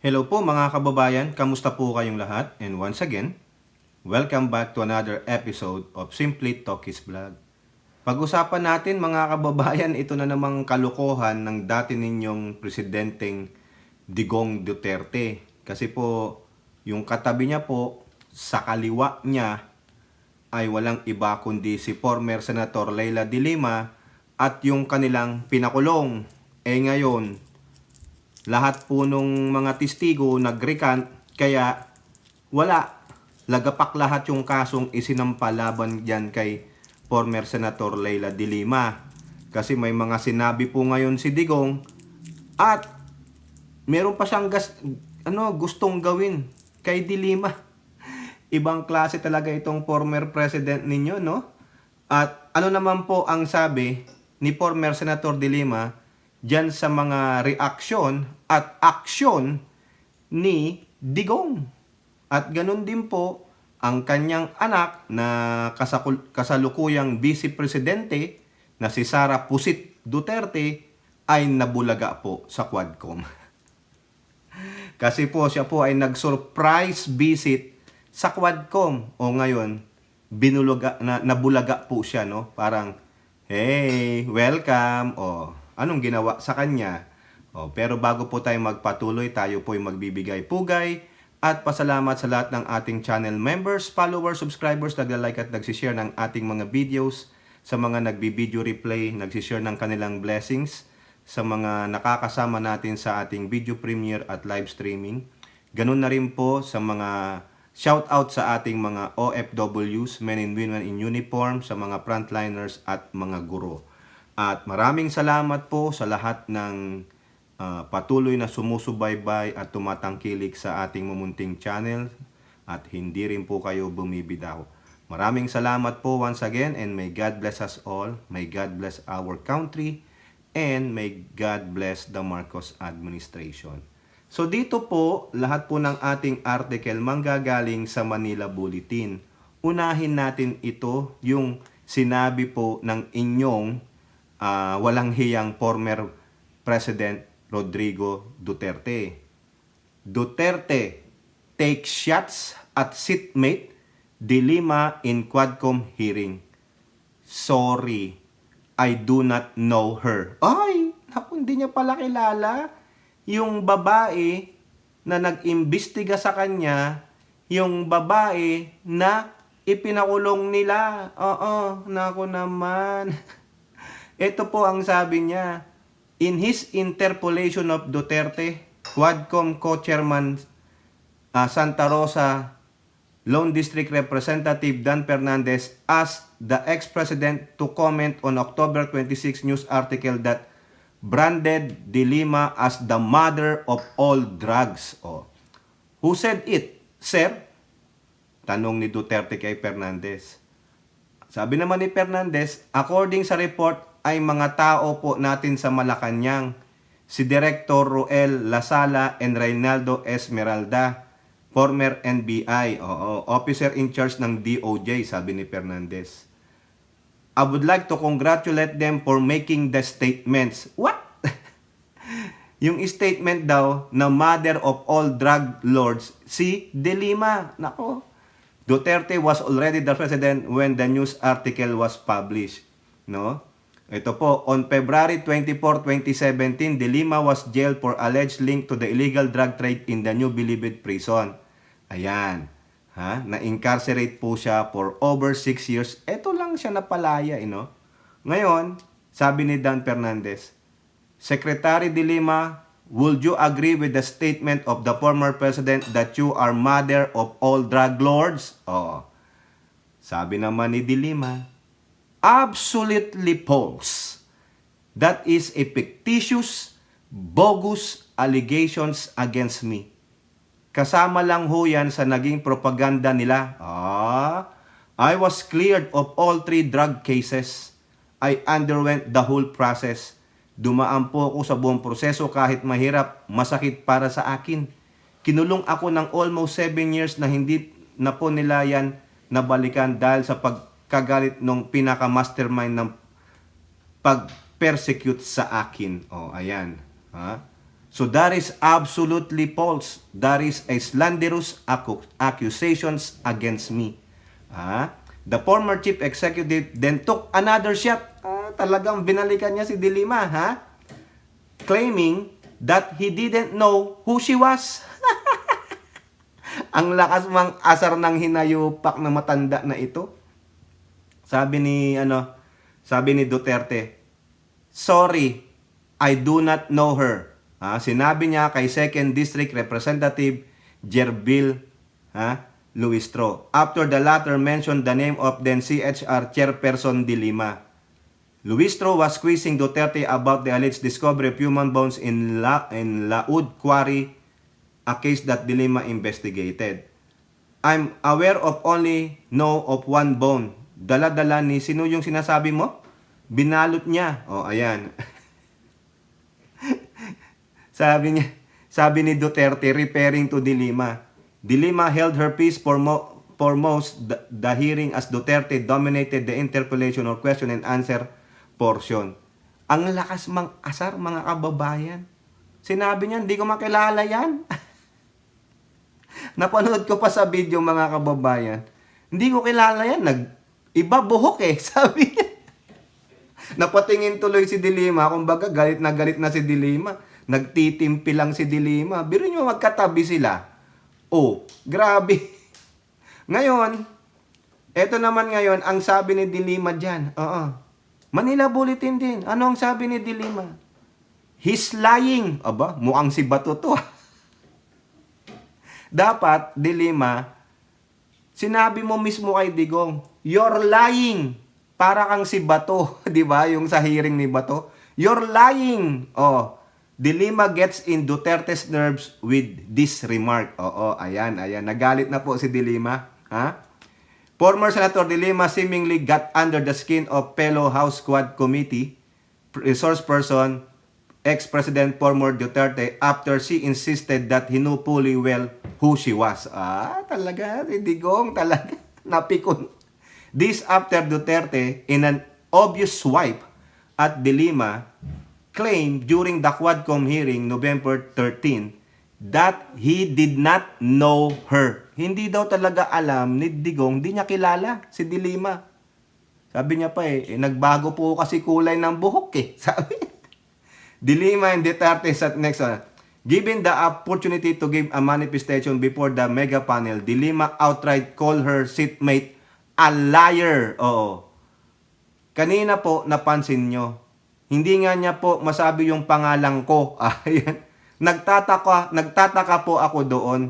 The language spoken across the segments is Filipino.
Hello po mga kababayan, kamusta po kayong lahat? And once again, welcome back to another episode of Simply Talkies Vlog. Pag-usapan natin mga kababayan, ito na namang kalokohan ng dati ninyong presidenteng Digong Duterte. Kasi po, yung katabi niya po, sa kaliwa niya ay walang iba kundi si former Senator Leila de Lima at yung kanilang pinakulong. Ngayon, lahat po nung mga testigo nag-recant, kaya wala. Lagapak lahat yung kasong isinampa laban dyan kay former Senator Leila de Lima. Kasi may mga sinabi po ngayon si Digong at meron pa siyang gustong gawin kay de Lima. Ibang klase talaga itong former president ninyo, no? At ano naman po ang sabi ni former Senator de Lima dyan sa mga reaksyon at aksyon ni Digong. At ganun din po ang kanyang anak na kasalukuyang vice presidente na si Sara Pusit Duterte ay nabulaga po sa Quadcom. Kasi po siya po ay nag-surprise visit sa Quadcom. O ngayon, nabulaga po siya, no? Parang, hey, welcome. O, anong ginawa sa kanya? Pero bago po tayo magpatuloy, tayo po ay magbibigay pugay at pasalamat sa lahat ng ating channel members, followers, subscribers, nagla-like at nagsishare ng ating mga videos, sa mga nagbi-video replay, nagsishare ng kanilang blessings, sa mga nakakasama natin sa ating video premiere at live streaming. Ganun na rin po sa mga shout out sa ating mga OFWs, men and women in uniform, sa mga frontliners at mga guro. At maraming salamat po sa lahat ng patuloy na sumusubaybay at tumatangkilik sa ating mumunting channel at hindi rin po kayo bumibitaw. Maraming salamat po once again, and may God bless us all, may God bless our country, and may God bless the Marcos administration. So dito po, lahat po ng ating article manggagaling sa Manila Bulletin. Unahin natin ito, yung sinabi po ng inyong walang hiyang former President Rodrigo Duterte. Duterte takes shots at seatmate de Lima in Quadcom hearing. Sorry, I do not know her. Ay, naku, hindi niya pala kilala. Yung babae na nag-imbestiga sa kanya, yung babae na ipinakulong nila. Oo, naku naman. Ito po ang sabi niya. In his interpolation of Duterte, Quadcom co-chairman Santa Rosa Lone District Representative Dan Fernandez asked the ex-president to comment on October 26 news article that branded de Lima as the mother of all drugs. Who said it, sir? Tanong ni Duterte kay Fernandez. Sabi naman ni Fernandez, according sa report, ay mga tao po natin sa Malacanang, si Director Roel Lasala and Reynaldo Esmeralda, former NBI, officer in charge ng DOJ, sabi ni Fernandez. I would like to congratulate them for making the statements. What? Yung statement daw na mother of all drug lords, si De Lima. Nako. Duterte was already the president when the news article was published. No? Ito po, on February 24, 2017, De Lima was jailed for alleged link to the illegal drug trade in the New Bilibid prison. Ayan. Na-incarcerate po siya for over 6 years. Ito lang siya napalaya, Ngayon, sabi ni Dan Fernandez, Secretary De Lima, would you agree with the statement of the former president that you are mother of all drug lords? Sabi naman ni De Lima, absolutely false. That is a fictitious, bogus allegations against me. Kasama lang ho yan sa naging propaganda nila. I was cleared of all 3 drug cases. I underwent the whole process. Dumaan po ako sa buong proseso kahit mahirap, masakit para sa akin. Kinulong ako ng almost 7 years na hindi na po nila yan nabalikan dahil sa pagkagalit ng pinaka-mastermind ng pag-persecute sa akin. Ayan. So that is absolutely false. That is a slanderous accusations against me. The former chief executive then took another shot. Talagang binalikan niya si De Lima, claiming that he didn't know who she was. Ang lakas mang asar ng hinayupak na matanda na ito. Sabi ni Duterte, "Sorry, I do not know her." Sinabi niya kay 2nd District Representative Jerbil Luistro after the latter mentioned the name of then CHR Chairperson De Lima. Luistro was quizzing Duterte about the alleged discovery of human bones in Laud Quarry, a case that De Lima investigated. "I'm aware of only know of one bone." Dala-dala ni sino yung sinasabi mo? Binalot niya. Ayan. Sabi ni Duterte referring to De Lima. De Lima held her peace for most the hearing as Duterte dominated the interpellation or question and answer portion. Ang lakas mang asar, mga kababayan. Sinabi niya, hindi ko makilala yan. Napanood ko pa sa video, mga kababayan. Hindi ko kilala yan. Iba buhok sabi niya. Napatingin tuloy si De Lima. Kumbaga, galit na si De Lima. Nagtitimpi lang si De Lima. Biro nyo magkatabi sila. Grabe. Ngayon, eto naman ngayon, ang sabi ni De Lima dyan. Manila Bulletin din. Ano ang sabi ni De Lima? He's lying. Aba, mukhang si Bato to. Dapat, De Lima, sinabi mo mismo kay Digong, you're lying. Para kang si Bato. Di ba? Yung sa hearing ni Bato. You're lying. De Lima gets in Duterte's nerves with this remark. Ayan. Nagalit na po si De Lima. Former Senator De Lima seemingly got under the skin of fellow House Quad Committee resource person, ex-President former Duterte after she insisted that he knew fully well who she was. Talaga, si Digong talaga napikon. This after Duterte, in an obvious swipe at De Lima, claimed during the Quadcom hearing November 13 that he did not know her. Hindi daw talaga alam ni Digong, hindi niya kilala si De Lima. Sabi niya pa nagbago po kasi kulay ng buhok Sabi De Lima and Duterte at next given the opportunity to give a manifestation before the mega panel, De Lima outright called her seatmate a liar. Kanina po napansin nyo, hindi nga niya po masabi yung pangalan ko. Ayan. Nagtataka po ako doon.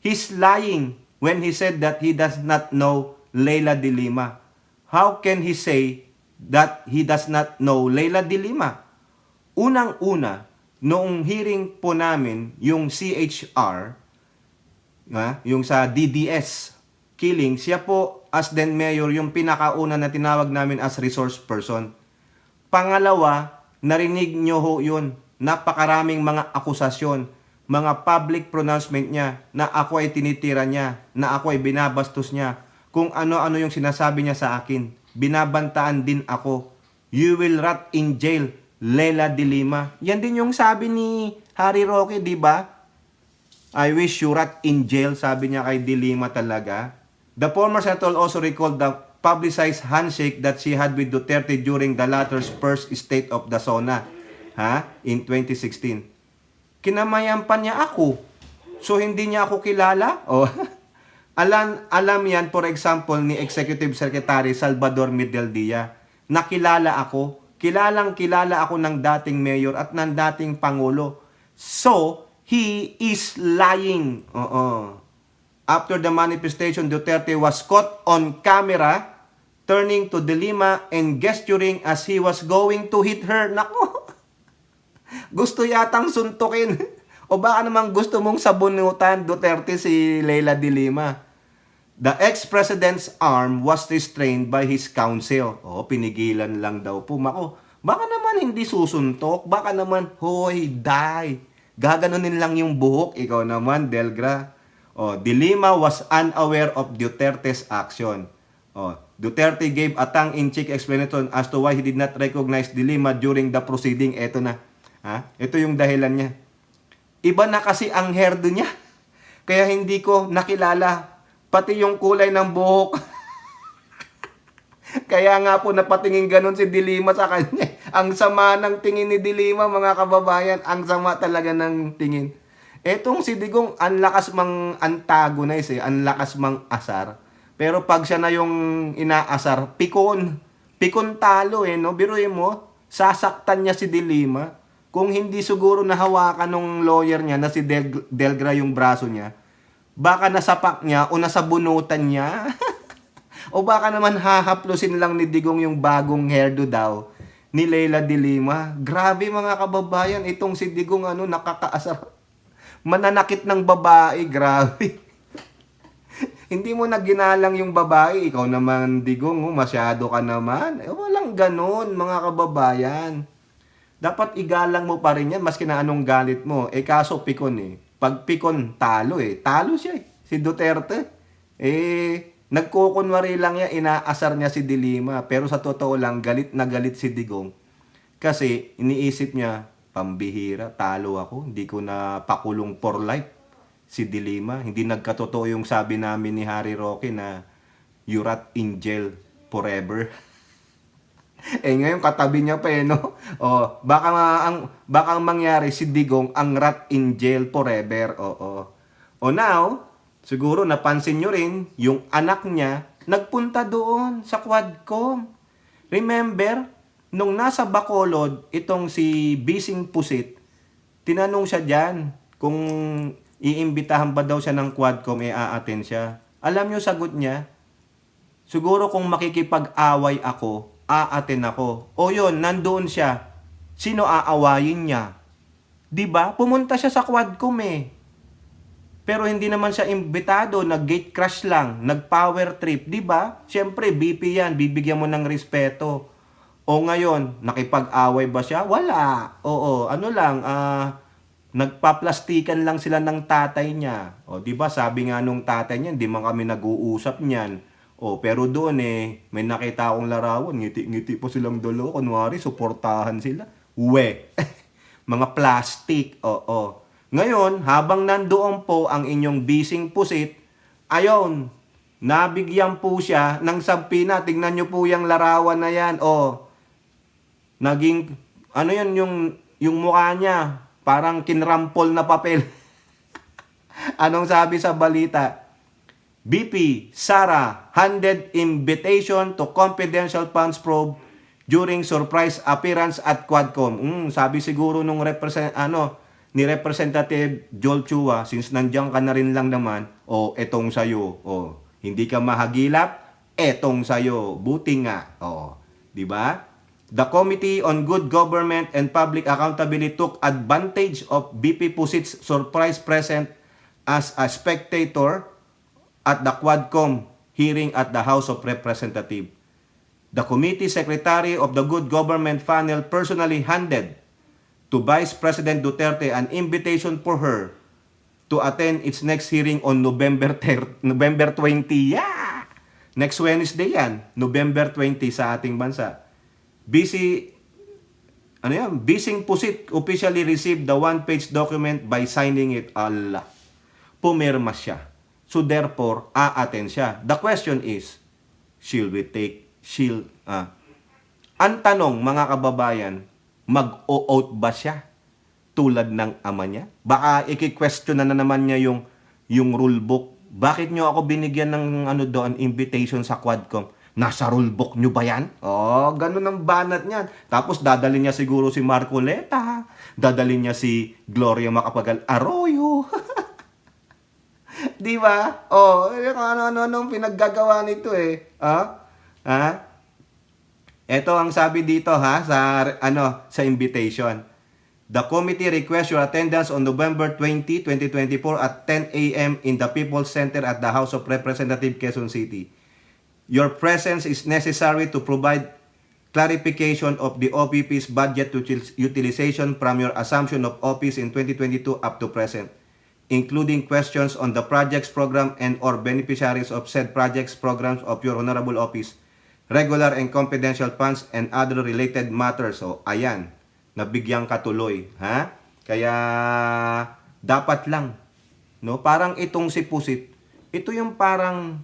He's lying when he said that he does not know Leila De Lima. How can he say that he does not know Leila De Lima? Unang-una, noong hearing po namin, yung CHR, yung sa DDS killing, siya po as then mayor yung pinakauna na tinawag namin as resource person. Pangalawa, narinig nyo ho yun. Napakaraming mga akusasyon, mga public pronouncement niya na ako ay tinitira niya, na ako ay binabastos niya, kung ano-ano yung sinasabi niya sa akin. Binabantaan din ako. You will rot in jail, Leila De Lima. Yan din yung sabi ni Harry Roque, di ba? I wish you rot in jail, sabi niya kay De Lima talaga. The former senator also recalled the publicized handshake that she had with Duterte during the latter's first State of the Zona in 2016. Kinamayan pa niya ako. So hindi niya ako kilala? Alam yan, for example, ni Executive Secretary Salvador Medialdea. Nakilala ako. Kilala ako ng dating mayor at ng dating pangulo. So, he is lying. After the manifestation, Duterte was caught on camera turning to De Lima and gesturing as he was going to hit her. Nako! Gusto yatang suntukin. O baka naman gusto mong sabunutan, Duterte, si Leila De Lima. The ex-president's arm was restrained by his counsel. Pinigilan lang daw po. Mako, baka naman hindi susuntok. Baka naman, hoy, die. Gaganunin lang yung buhok. Ikaw naman, Delgra. De Lima was unaware of Duterte's action. Duterte gave a tongue-in-cheek explanation as to why he did not recognize De Lima during the proceeding. Eto na. Ito yung dahilan niya. Iba na kasi ang hairdo niya. Kaya hindi ko nakilala. Pati yung kulay ng buhok. Kaya nga po napatingin ganun si Dilima sa kanya. Ang sama ng tingin ni Dilima, mga kababayan. Ang sama talaga ng tingin. Etong si Digong, ang lakas mang antagonize ang lakas mang asar. Pero pag siya na yung inaasar, pikon. Pikon talo no? Biruin mo, sasaktan niya si Dilima. Kung hindi siguro nahawakan ng lawyer niya na si Delgra yung braso niya, baka nasapak niya o nasabunutan niya. O baka naman hahaplusin lang ni Digong yung bagong hairdo daw ni Leila de Lima. Grabe mga kababayan, itong si Digong nakakaasar. Mananakit ng babae, grabe. Hindi mo na ginalang yung babae, ikaw naman Digong, masyado ka naman. Walang ganon mga kababayan. Dapat igalang mo pa rin yan, maski na anong galit mo. Kaso pikon Pag pikon, talo Talo siya si Duterte. Nagkukunwari lang yan, inaasar niya si Dilima. Pero sa totoo lang, galit na galit si Digong. Kasi iniisip niya, pambihira, talo ako. Hindi ko na pakulong for life si Dilima. Hindi nagkatotoo yung sabi namin ni Harry Roque na you rot in jail forever. Ngayon katabi niya pa no? Baka ang mangyari si Digong ang rat in jail forever. Now, siguro napansin nyo rin, yung anak niya nagpunta doon sa Quadcom. Remember, nung nasa Bacolod, itong si Bising Pusit, tinanong siya dyan kung iimbitahan ba daw siya ng Quadcom, aaten siya. Alam nyo sagot niya? Siguro kung makikipag-away ako, aaten ako. O yun, nandoon siya. Sino aawayin niya? 'Di ba? Pumunta siya sa Quadcom Pero hindi naman siya imbitado, nag-gate crash lang, nag-power trip, 'di ba? Siyempre, BP 'yan, bibigyan mo ng respeto. O ngayon, nakipag-away ba siya? Wala. Oo, nagpaplastikan lang sila ng tatay niya. O, 'di ba? Sabi nga nung tatay niya, hindi man kami nag-uusap niyan. Pero doon may nakita akong larawan, ngiti-ngiti po silang dalawa, kunwari, suportahan sila. Mga plastic, Ngayon, habang nandoon po ang inyong Bising Pusit, ayon, nabigyan po siya ng sampina. Tingnan nyo po yung larawan na yan, naging, yung mukha niya, parang kinrampol na papel. Anong sabi sa balita? BP Sara handed invitation to confidential funds probe during surprise appearance at Quadcom. Sabi siguro nung ni Representative Joel Chua, since nandiyan ka na rin lang naman, etong sayo. Hindi ka mahagilap, etong sayo. Buti nga. 'Di ba? The Committee on Good Government and Public Accountability took advantage of BP Pusit's surprise present as a spectator at the Quadcom hearing at the House of Representatives. The committee secretary of the Good Government Panel personally handed to Vice President Duterte an invitation for her to attend its next hearing on November 20. Yeah! Next Wednesday yan, November 20 sa ating bansa. Bising Pusit officially received the one-page document by signing it. Allah. Pumirma siya. So therefore, aaten siya. The question is, ang tanong mga kababayan, mag-o-out ba siya tulad ng ama niya? Baka i-question na naman niya yung rule book. Bakit nyo ako binigyan ng invitation sa Quadcom? Nasa rule book nyo ba yan? Ganun ang banat niyan. Tapos dadalhin niya siguro si Marcoleta, dadalhin niya si Gloria Macapagal Arroyo. Di ba? Ano pinaggagawa nito Ito ang sabi dito sa invitation. The committee requests your attendance on November 20, 2024 at 10 a.m. in the People's Center at the House of Representatives, Quezon City. Your presence is necessary to provide clarification of the OPP's budget utilization from your assumption of office in 2022 up to present, including questions on the projects, program, and or beneficiaries of said projects, programs of your honorable office, regular and confidential funds, and other related matters. Ayan, nabigyan ka tuloy. Kaya, Dapat lang, no? Parang itong si Pusit, ito yung parang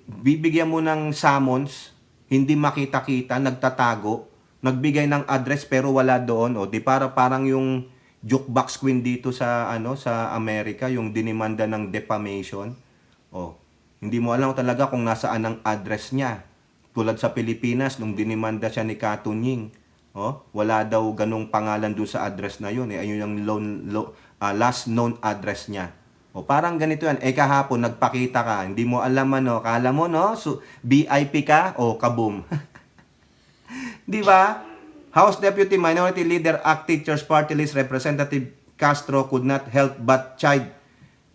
bibigyan mo ng summons, hindi makita-kita, nagtatago, nagbigay ng address pero wala doon, o di parang yung jukebox queen dito sa sa Amerika, yung dinimanda ng defamation. O, hindi mo alam talaga kung nasaan ang address niya. Tulad sa Pilipinas nung dinimanda siya ni Katunying. Oh, wala daw ganung pangalan doon sa address na yun. Ayun yung last known address niya. O parang ganito yan. Kahapon nagpakita ka, hindi mo alam kala mo VIP ka o kaboom. Di ba? House Deputy Minority Leader ACT Teachers Party List Representative Castro could not help but chide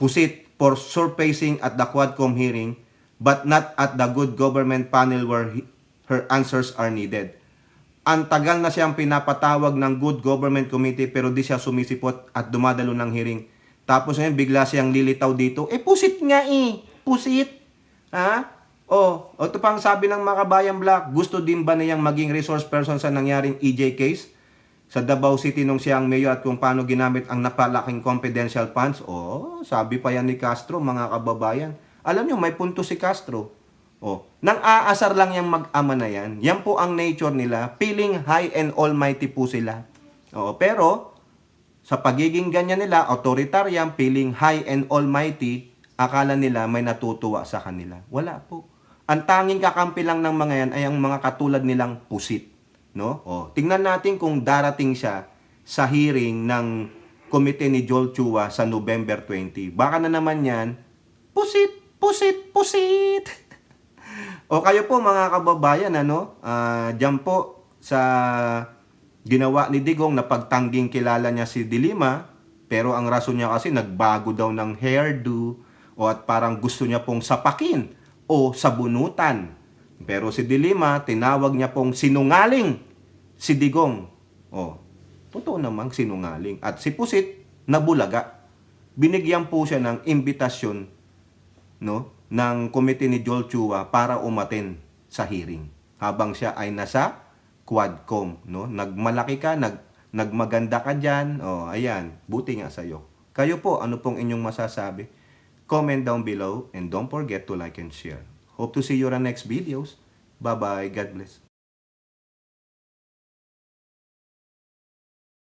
Pusit for surfacing at the Quadcom hearing but not at the good government panel where her answers are needed. Ang tagal na siyang pinapatawag ng Good Government Committee pero di siya sumisipot at dumadalo ng hearing. Tapos ngayon bigla siyang lilitaw dito. Pusit nga Pusit. Ha? Ito pang sabi ng mga kabayan Black, gusto din ba niyang maging resource person sa nangyaring EJ case? Sa Davao City nung siyang mayor at kung paano ginamit ang napalaking confidential funds? Sabi pa yan ni Castro, mga kababayan. Alam niyo, may punto si Castro. Nang aasar lang yung mag-ama na yan. Yan po ang nature nila. Feeling high and almighty po sila. Pero, sa pagiging ganyan nila, authoritarian, feeling high and almighty, akala nila may natutuwa sa kanila. Wala po. Ang tanging kakampi lang ng mga yan ay ang mga katulad nilang Pusit. No? Tingnan natin kung darating siya sa hearing ng komite ni Joel Chua sa November 20. Baka na naman yan, Pusit! Kayo po mga kababayan, dyan po sa ginawa ni Digong na pagtangging kilala niya si Dilima, pero ang rason niya kasi nagbago daw ng hairdo at parang gusto niya pong sapakin o sabunutan. Pero si Dilima, tinawag niya pong sinungaling si Digong. Totoo namang sinungaling. At si Pusit, nabulaga. Binigyan po siya ng imbitasyon ng komite ni Joel Chua para umaten sa hearing. Habang siya ay nasa Quadcom. Nagmalaki ka, nagmaganda ka dyan. Ayan, buti nga sa'yo. Kayo po, ano pong inyong masasabi? Comment down below and don't forget to like and share. Hope to see you on our next videos. Bye-bye. God bless.